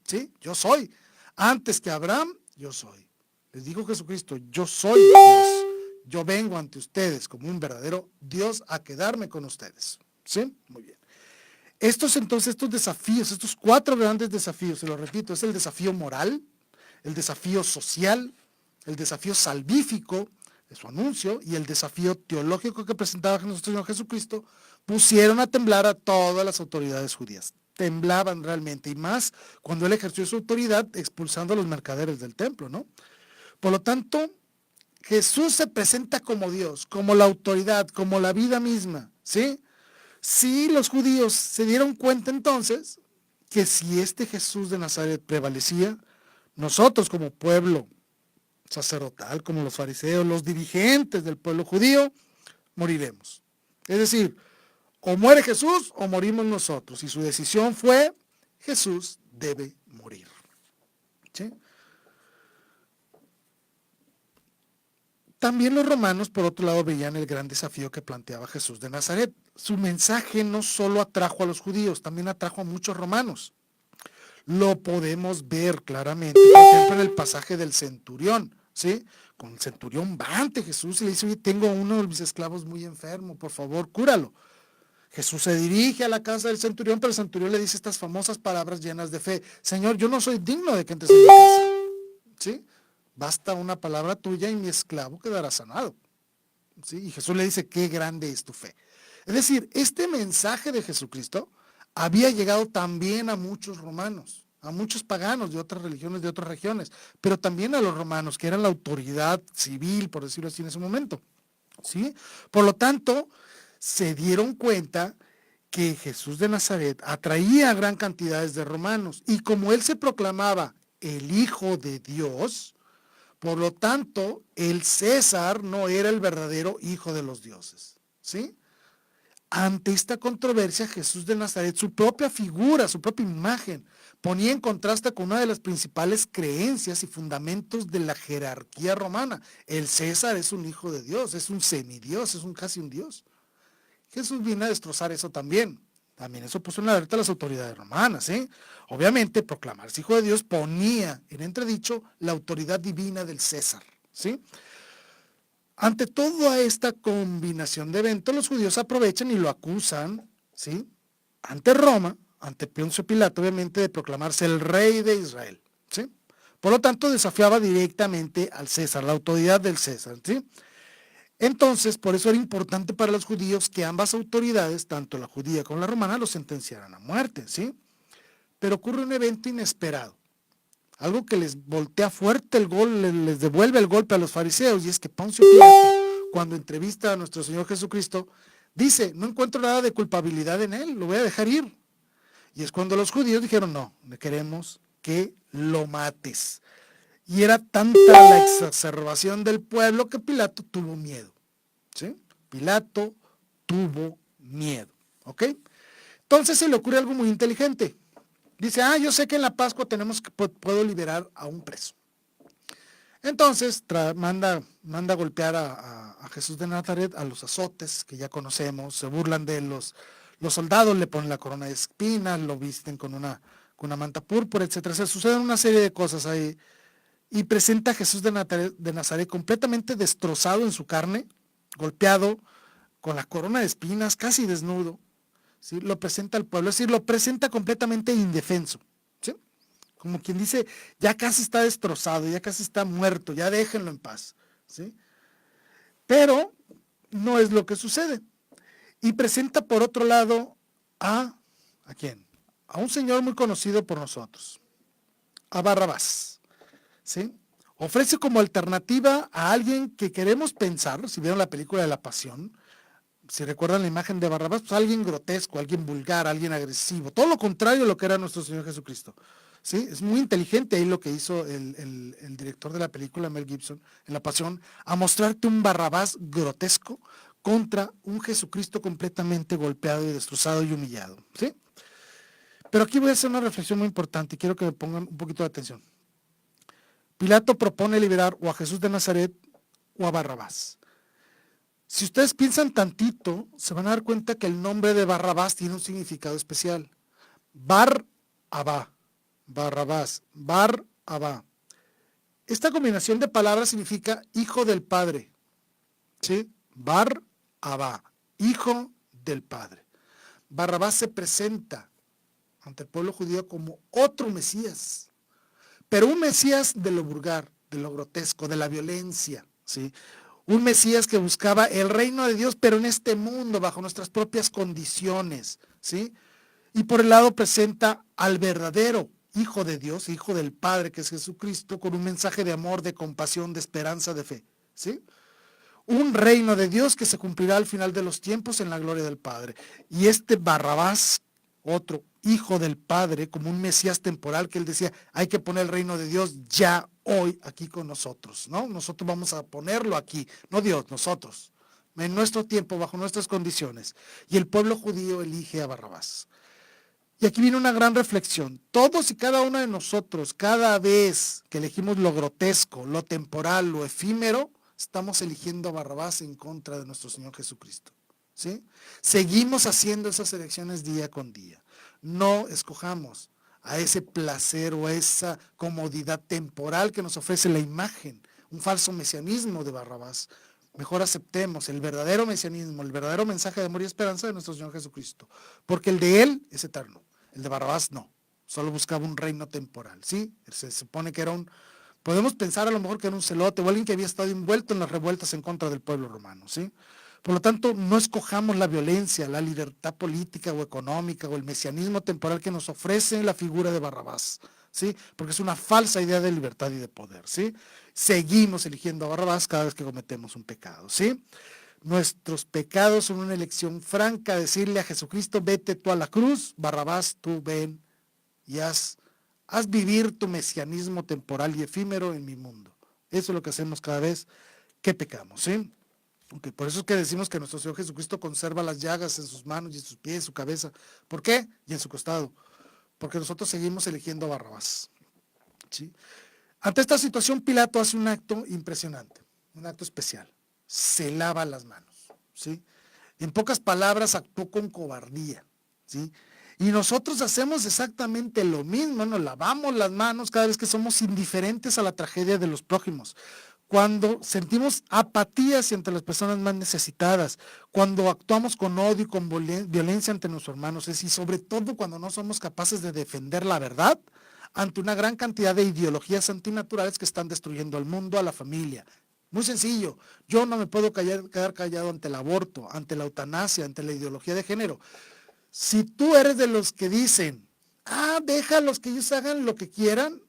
¿Sí? Yo soy. Antes que Abraham, yo soy. Les dijo Jesucristo, yo soy Dios. Yo vengo ante ustedes como un verdadero Dios a quedarme con ustedes. ¿Sí? Muy bien. Estos desafíos, estos 4 grandes desafíos, se lo repito, es el desafío moral, el desafío social, el desafío salvífico de su anuncio y el desafío teológico que presentaba nuestro Señor Jesucristo, pusieron a temblar a todas las autoridades judías. Temblaban realmente, y más cuando él ejerció su autoridad expulsando a los mercaderes del templo, ¿no? Por lo tanto, Jesús se presenta como Dios, como la autoridad, como la vida misma, ¿sí? Sí, los judíos se dieron cuenta entonces que si este Jesús de Nazaret prevalecía, nosotros como pueblo sacerdotal, como los fariseos, los dirigentes del pueblo judío, moriremos. Es decir, o muere Jesús o morimos nosotros. Y su decisión fue, Jesús debe morir. ¿Sí? También los romanos, por otro lado, veían el gran desafío que planteaba Jesús de Nazaret. Su mensaje no solo atrajo a los judíos, también atrajo a muchos romanos. Lo podemos ver claramente, por ejemplo, en el pasaje del centurión, ¿sí? Con el centurión va ante Jesús y le dice, oye, tengo a uno de mis esclavos muy enfermo, por favor, cúralo. Jesús se dirige a la casa del centurión, pero el centurión le dice estas famosas palabras llenas de fe. Señor, yo no soy digno de que entres en mi casa, ¿sí? Basta una palabra tuya y mi esclavo quedará sanado, ¿sí? Y Jesús le dice, qué grande es tu fe. Es decir, este mensaje de Jesucristo había llegado también a muchos romanos, a muchos paganos de otras religiones, de otras regiones, pero también a los romanos, que eran la autoridad civil, por decirlo así, en ese momento, ¿sí? Por lo tanto, se dieron cuenta que Jesús de Nazaret atraía gran cantidades de romanos, y como él se proclamaba el Hijo de Dios, por lo tanto, el César no era el verdadero hijo de los dioses, ¿sí? Ante esta controversia, Jesús de Nazaret, su propia figura, su propia imagen, ponía en contraste con una de las principales creencias y fundamentos de la jerarquía romana. El César es un hijo de Dios, es un semidios, es casi un dios. Jesús vino a destrozar eso también. También eso puso en alerta a las autoridades romanas, ¿sí? Obviamente, proclamarse hijo de Dios ponía en entredicho la autoridad divina del César, ¿sí? Ante toda esta combinación de eventos, los judíos aprovechan y lo acusan, ¿sí? Ante Roma, ante Poncio Pilato, obviamente, de proclamarse el rey de Israel, ¿sí? Por lo tanto, desafiaba directamente al César, la autoridad del César, ¿sí? Entonces, por eso era importante para los judíos que ambas autoridades, tanto la judía como la romana, los sentenciaran a muerte, ¿sí? Pero ocurre un evento inesperado, algo que les voltea fuerte el gol, les devuelve el golpe a los fariseos, y es que Poncio Pilato, cuando entrevista a nuestro Señor Jesucristo, dice, no encuentro nada de culpabilidad en él, lo voy a dejar ir. Y es cuando los judíos dijeron, no, queremos que lo mates. Y era tanta la exacerbación del pueblo que Pilato tuvo miedo, ¿sí? Pilato tuvo miedo, ¿ok? Entonces se le ocurre algo muy inteligente. Dice, yo sé que en la Pascua puedo liberar a un preso. Entonces manda a golpear a Jesús de Nazaret, a los azotes que ya conocemos, se burlan de él, los soldados le ponen la corona de espinas, lo visten con una manta púrpura, etcétera. Se suceden una serie de cosas ahí. Y presenta a Jesús de Nazaret completamente destrozado en su carne, golpeado, con la corona de espinas, casi desnudo, ¿sí? Lo presenta al pueblo, es decir, lo presenta completamente indefenso, ¿sí? Como quien dice, ya casi está destrozado, ya casi está muerto, ya déjenlo en paz, ¿sí? Pero no es lo que sucede. Y presenta por otro lado ¿a quién? A un señor muy conocido por nosotros, a Barrabás. ¿Sí? Ofrece como alternativa a alguien que queremos pensar, si vieron la película de La Pasión, si recuerdan la imagen de Barrabás, pues alguien grotesco, alguien vulgar, alguien agresivo, todo lo contrario a lo que era nuestro Señor Jesucristo. ¿Sí? Es muy inteligente ahí lo que hizo el director de la película, Mel Gibson, en La Pasión, a mostrarte un Barrabás grotesco contra un Jesucristo completamente golpeado y destrozado y humillado. ¿Sí? Pero aquí voy a hacer una reflexión muy importante y quiero que me pongan un poquito de atención. Pilato propone liberar o a Jesús de Nazaret o a Barrabás. Si ustedes piensan tantito, se van a dar cuenta que el nombre de Barrabás tiene un significado especial. Bar-Abá, Barrabás, Bar-Abá. Esta combinación de palabras significa hijo del Padre. ¿Sí? Bar-Abá, hijo del Padre. Barrabás se presenta ante el pueblo judío como otro Mesías. Pero un Mesías de lo vulgar, de lo grotesco, de la violencia, ¿sí? Un Mesías que buscaba el reino de Dios, pero en este mundo, bajo nuestras propias condiciones, ¿sí? Y por el lado presenta al verdadero Hijo de Dios, Hijo del Padre, que es Jesucristo, con un mensaje de amor, de compasión, de esperanza, de fe, ¿sí? Un reino de Dios que se cumplirá al final de los tiempos en la gloria del Padre. Y este Barrabás, otro hijo del Padre, como un Mesías temporal, que él decía, hay que poner el reino de Dios ya hoy aquí con nosotros, ¿no? Nosotros vamos a ponerlo aquí, no Dios, nosotros, en nuestro tiempo, bajo nuestras condiciones. Y el pueblo judío elige a Barrabás. Y aquí viene una gran reflexión. Todos y cada uno de nosotros, cada vez que elegimos lo grotesco, lo temporal, lo efímero, estamos eligiendo a Barrabás en contra de nuestro Señor Jesucristo. ¿Sí? Seguimos haciendo esas elecciones día con día. No escojamos a ese placer o a esa comodidad temporal que nos ofrece la imagen, un falso mesianismo de Barrabás. Mejor aceptemos el verdadero mesianismo, el verdadero mensaje de amor y esperanza de nuestro Señor Jesucristo, porque el de Él es eterno, el de Barrabás no, solo buscaba un reino temporal, ¿sí? Se supone que era podemos pensar a lo mejor que era un celote o alguien que había estado envuelto en las revueltas en contra del pueblo romano, ¿sí? Por lo tanto, no escojamos la violencia, la libertad política o económica o el mesianismo temporal que nos ofrece la figura de Barrabás, ¿sí? Porque es una falsa idea de libertad y de poder, ¿sí? Seguimos eligiendo a Barrabás cada vez que cometemos un pecado, ¿sí? Nuestros pecados son una elección franca, decirle a Jesucristo, vete tú a la cruz, Barrabás, tú ven y haz vivir tu mesianismo temporal y efímero en mi mundo. Eso es lo que hacemos cada vez que pecamos, ¿sí? Okay, por eso es que decimos que nuestro Señor Jesucristo conserva las llagas en sus manos y en sus pies, en su cabeza. ¿Por qué? Y en su costado. Porque nosotros seguimos eligiendo a Barrabás, ¿sí? Ante esta situación, Pilato hace un acto impresionante, un acto especial. Se lava las manos, ¿sí? En pocas palabras, actuó con cobardía, ¿sí? Y nosotros hacemos exactamente lo mismo, nos lavamos las manos cada vez que somos indiferentes a la tragedia de los prójimos. Cuando sentimos apatía hacia las personas más necesitadas, cuando actuamos con odio y con violencia ante nuestros hermanos, y sobre todo cuando no somos capaces de defender la verdad, ante una gran cantidad de ideologías antinaturales que están destruyendo al mundo, a la familia. Muy sencillo, yo no me puedo quedar callado ante el aborto, ante la eutanasia, ante la ideología de género. Si tú eres de los que dicen, déjalos que ellos hagan lo que quieran,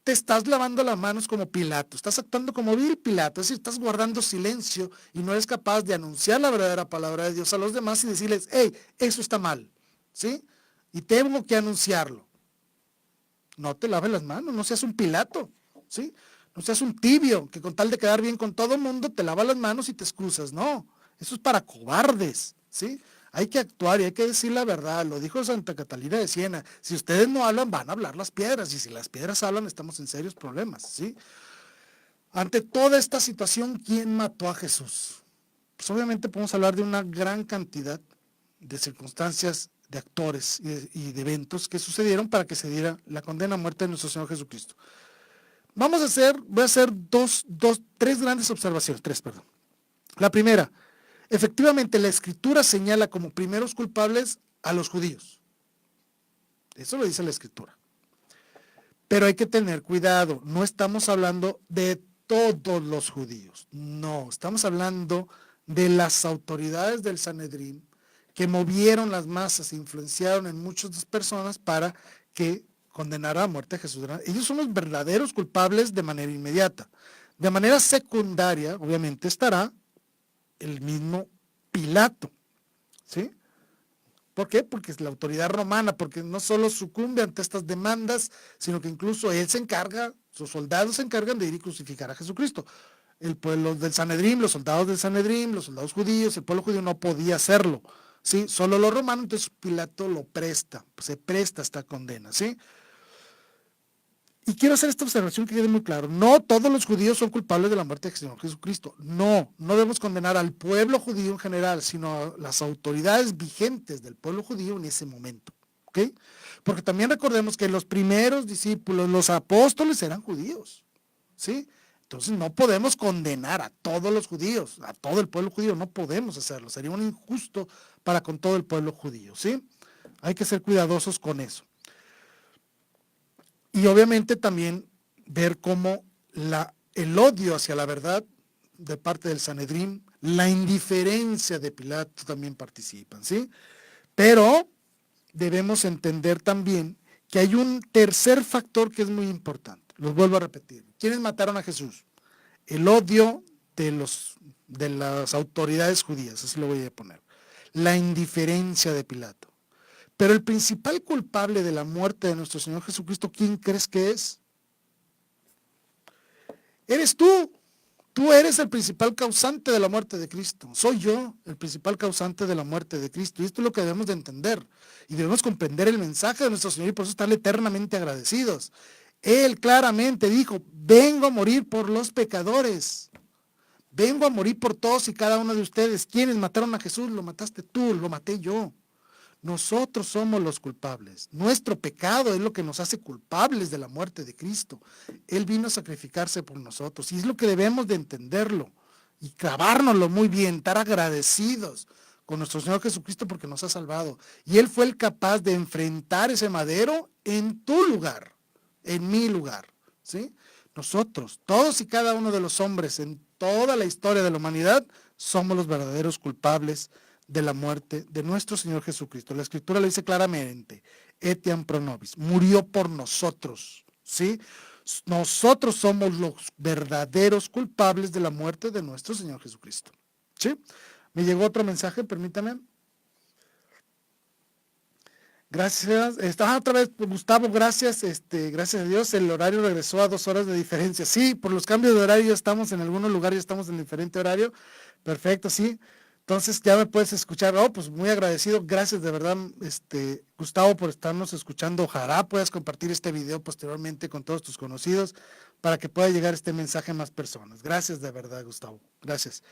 te estás lavando las manos como Pilato, estás actuando como vil Pilato, es decir, estás guardando silencio y no eres capaz de anunciar la verdadera palabra de Dios a los demás y decirles, hey, eso está mal, ¿sí? Y tengo que anunciarlo. No te laves las manos, no seas un Pilato, ¿sí? No seas un tibio que con tal de quedar bien con todo el mundo te lava las manos y te excusas, no, eso es para cobardes, ¿sí? Hay que actuar y hay que decir la verdad, lo dijo Santa Catalina de Siena, si ustedes no hablan van a hablar las piedras y si las piedras hablan estamos en serios problemas, ¿sí? Ante toda esta situación, ¿quién mató a Jesús? Pues obviamente podemos hablar de una gran cantidad de circunstancias, de actores y de eventos que sucedieron para que se diera la condena a muerte de nuestro Señor Jesucristo. Voy a hacer tres grandes observaciones, perdón. La primera, efectivamente la Escritura señala como primeros culpables a los judíos. Eso lo dice la Escritura. Pero hay que tener cuidado, no estamos hablando de todos los judíos, no, estamos hablando de las autoridades del Sanedrín que movieron las masas, influenciaron en muchas personas para que condenara a muerte a Jesús. Ellos son los verdaderos culpables de manera inmediata. De manera secundaria, obviamente, estará el mismo Pilato, ¿sí? ¿Por qué? Porque es la autoridad romana, porque no solo sucumbe ante estas demandas, sino que incluso él se encarga, sus soldados se encargan de ir y crucificar a Jesucristo. El pueblo del Sanedrín, los soldados del Sanedrín, los soldados judíos, el pueblo judío no podía hacerlo, ¿sí? Solo los romanos, entonces Pilato lo presta, se presta esta condena, ¿sí? Y quiero hacer esta observación que quede muy claro. No todos los judíos son culpables de la muerte del Señor Jesucristo. No debemos condenar al pueblo judío en general, sino a las autoridades vigentes del pueblo judío en ese momento. ¿Ok? Porque también recordemos que los primeros discípulos, los apóstoles, eran judíos. ¿Sí? Entonces no podemos condenar a todos los judíos, a todo el pueblo judío. No podemos hacerlo. Sería un injusto para con todo el pueblo judío. ¿Sí? Hay que ser cuidadosos con eso. Y obviamente también ver cómo el odio hacia la verdad de parte del Sanedrín, la indiferencia de Pilato también participan, ¿sí? Pero debemos entender también que hay un tercer factor que es muy importante. Los vuelvo a repetir. ¿Quiénes mataron a Jesús? El odio de las autoridades judías, así lo voy a poner. La indiferencia de Pilato. Pero el principal culpable de la muerte de nuestro Señor Jesucristo, ¿quién crees que es? Eres tú. Tú eres el principal causante de la muerte de Cristo. Soy yo el principal causante de la muerte de Cristo. Y esto es lo que debemos de entender. Y debemos comprender el mensaje de nuestro Señor y por eso estarle eternamente agradecidos. Él claramente dijo, vengo a morir por los pecadores. Vengo a morir por todos y cada uno de ustedes. ¿Quiénes mataron a Jesús? Lo mataste tú, lo maté yo. Nosotros somos los culpables. Nuestro pecado es lo que nos hace culpables de la muerte de Cristo. Él vino a sacrificarse por nosotros y es lo que debemos de entenderlo y clavárnoslo muy bien, estar agradecidos con nuestro Señor Jesucristo porque nos ha salvado. Y Él fue el capaz de enfrentar ese madero en tu lugar, en mi lugar, ¿sí? Nosotros, todos y cada uno de los hombres en toda la historia de la humanidad, somos los verdaderos culpables de la muerte de nuestro Señor Jesucristo. La Escritura lo dice claramente, etiam pro nobis, murió por nosotros, ¿sí? Nosotros somos los verdaderos culpables de la muerte de nuestro Señor Jesucristo, ¿sí? Me llegó otro mensaje, permítame. Gracias, otra vez Gustavo, gracias, gracias a Dios, el horario regresó a 2 horas de diferencia. Sí, por los cambios de horario estamos en algunos lugares, estamos en diferente horario, perfecto, sí. Entonces ya me puedes escuchar. Pues muy agradecido. Gracias de verdad, Gustavo, por estarnos escuchando. Ojalá puedas compartir este video posteriormente con todos tus conocidos para que pueda llegar este mensaje a más personas. Gracias de verdad, Gustavo. Gracias.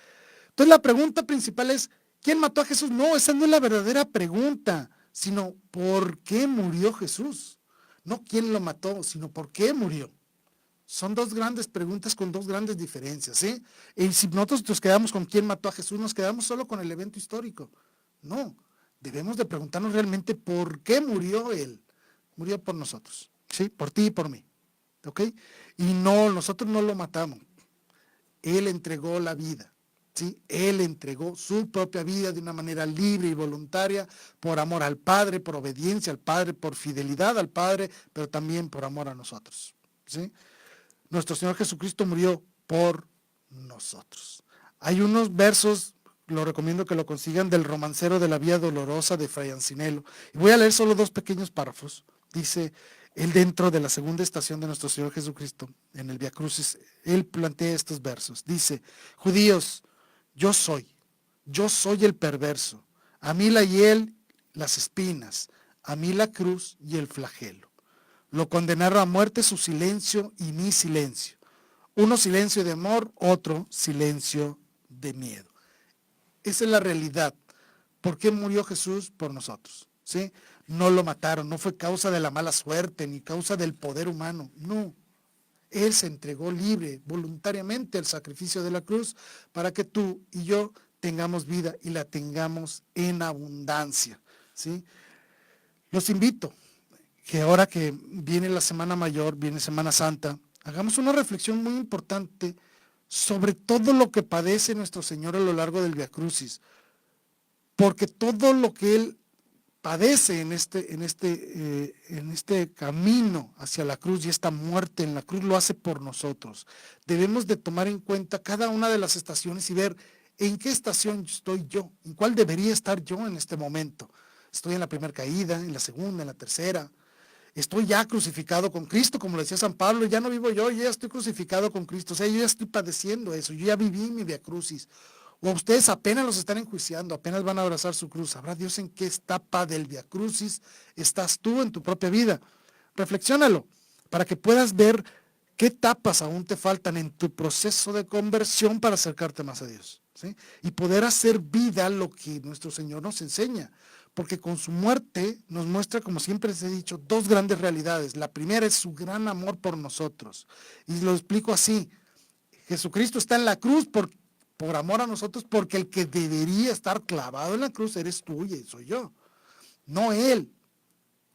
Entonces la pregunta principal es, ¿quién mató a Jesús? No, esa no es la verdadera pregunta, sino ¿por qué murió Jesús? No quién lo mató, sino ¿por qué murió? Son dos grandes preguntas con dos grandes diferencias, ¿sí? Y si nosotros nos quedamos con quién mató a Jesús, nos quedamos solo con el evento histórico. No, debemos de preguntarnos realmente por qué murió Él. Murió por nosotros. ¿sí? Por ti y por mí, ¿ok? Y no, nosotros no lo matamos. Él entregó la vida, ¿sí? Él entregó su propia vida de una manera libre y voluntaria por amor al Padre, por obediencia al Padre, por fidelidad al Padre, pero también por amor a nosotros, ¿sí? Nuestro Señor Jesucristo murió por nosotros. Hay unos versos, lo recomiendo que lo consigan, del Romancero de la Vía Dolorosa de Fray Ancinelo. Y voy a leer solo 2 pequeños párrafos. Dice, él dentro de la segunda estación de nuestro Señor Jesucristo, en el Vía Crucis, él plantea estos versos. Dice, judíos, yo soy el perverso, a mí la hiel, las espinas, a mí la cruz y el flagelo. Lo condenaron a muerte su silencio y mi silencio. Uno silencio de amor, otro silencio de miedo. Esa es la realidad. ¿Por qué murió Jesús? Por nosotros, ¿sí? No lo mataron, no fue causa de la mala suerte, ni causa del poder humano, no. Él se entregó libre, voluntariamente al sacrificio de la cruz para que tú y yo tengamos vida y la tengamos en abundancia, ¿sí? Los invito que ahora que viene la Semana Mayor, viene Semana Santa, hagamos una reflexión muy importante sobre todo lo que padece nuestro Señor a lo largo del Vía Crucis, porque todo lo que Él padece en este camino hacia la cruz y esta muerte en la cruz lo hace por nosotros. Debemos de tomar en cuenta cada una de las estaciones y ver en qué estación estoy yo, en cuál debería estar yo en este momento. Estoy en la primera caída, en la segunda, en la tercera. Estoy ya crucificado con Cristo, como le decía San Pablo, ya no vivo yo ya estoy crucificado con Cristo. O sea, yo ya estoy padeciendo eso, yo ya viví mi Vía Crucis. O ustedes apenas los están enjuiciando, apenas van a abrazar su cruz. ¿Sabrá Dios en qué etapa del Vía Crucis estás tú en tu propia vida? Reflexiónalo para que puedas ver qué etapas aún te faltan en tu proceso de conversión para acercarte más a Dios, ¿sí? Y poder hacer vida lo que nuestro Señor nos enseña. Porque con su muerte nos muestra, como siempre les he dicho, 2 grandes realidades. La primera es su gran amor por nosotros. Y lo explico así. Jesucristo está en la cruz por amor a nosotros, porque el que debería estar clavado en la cruz eres tú y soy yo. No Él.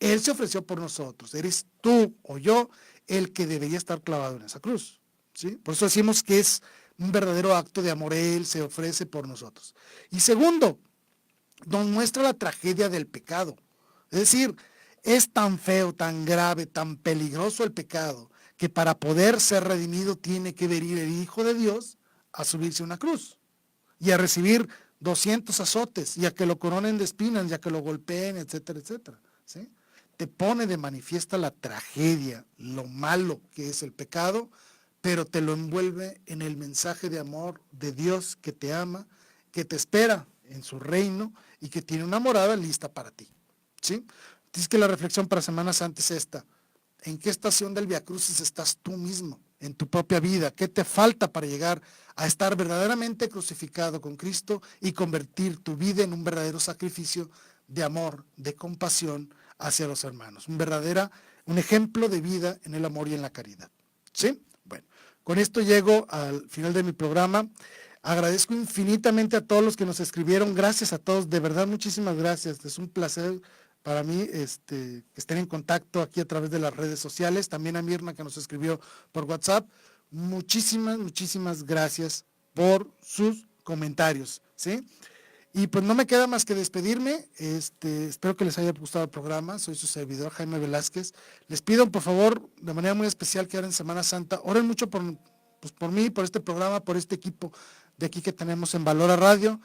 Él se ofreció por nosotros. Eres tú o yo el que debería estar clavado en esa cruz, ¿sí? Por eso decimos que es un verdadero acto de amor. Él se ofrece por nosotros. Y segundo, nos muestra la tragedia del pecado. Es decir, es tan feo, tan grave, tan peligroso el pecado, que para poder ser redimido tiene que venir el Hijo de Dios a subirse a una cruz y a recibir 200 azotes y a que lo coronen de espinas y a que lo golpeen, etcétera, etcétera, ¿sí? Te pone de manifiesta la tragedia, lo malo que es el pecado, pero te lo envuelve en el mensaje de amor de Dios que te ama, que te espera en su reino y que tiene una morada lista para ti, ¿sí? Dices que la reflexión para Semana Santa es esta: ¿en qué estación del Vía Crucis estás tú mismo en tu propia vida? ¿Qué te falta para llegar a estar verdaderamente crucificado con Cristo y convertir tu vida en un verdadero sacrificio de amor, de compasión hacia los hermanos? Un ejemplo de vida en el amor y en la caridad, ¿sí? Bueno, con esto llego al final de mi programa. Agradezco infinitamente a todos los que nos escribieron. Gracias a todos, de verdad, muchísimas gracias. Es un placer para mí que estén en contacto aquí a través de las redes sociales. También a Mirna, que nos escribió por WhatsApp. Muchísimas gracias por sus comentarios, ¿sí? Y pues no me queda más que despedirme. Espero que les haya gustado el programa. Soy su servidor, Jaime Velázquez. Les pido, por favor, de manera muy especial, que ahora en Semana Santa oren mucho por mí, por este programa, por este equipo de aquí que tenemos en Valora Radio,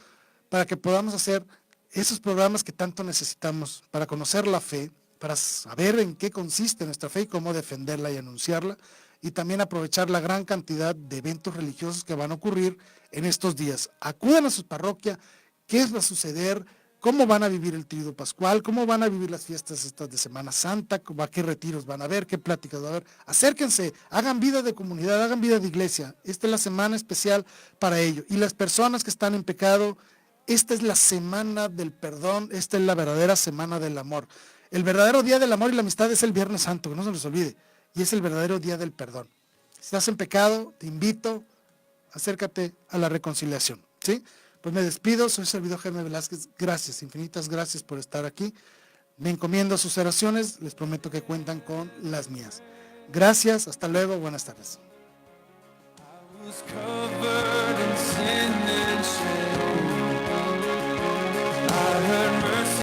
para que podamos hacer esos programas que tanto necesitamos para conocer la fe, para saber en qué consiste nuestra fe y cómo defenderla y anunciarla, y también aprovechar la gran cantidad de eventos religiosos que van a ocurrir en estos días. Acudan a su parroquia. ¿Qué va a suceder? ¿Cómo van a vivir el Tríodo Pascual? ¿Cómo van a vivir las fiestas estas de Semana Santa? ¿A qué retiros van a haber? ¿Qué pláticas va a haber? Acérquense, hagan vida de comunidad, hagan vida de iglesia. Esta es la semana especial para ello. Y las personas que están en pecado, esta es la semana del perdón, esta es la verdadera semana del amor. El verdadero día del amor y la amistad es el Viernes Santo, que no se les olvide. Y es el verdadero día del perdón. Si estás en pecado, te invito, acércate a la reconciliación, ¿sí? Pues me despido, soy servidor Jaime Velázquez. Gracias, infinitas gracias por estar aquí. Me encomiendo a sus oraciones, les prometo que cuentan con las mías. Gracias, hasta luego, buenas tardes.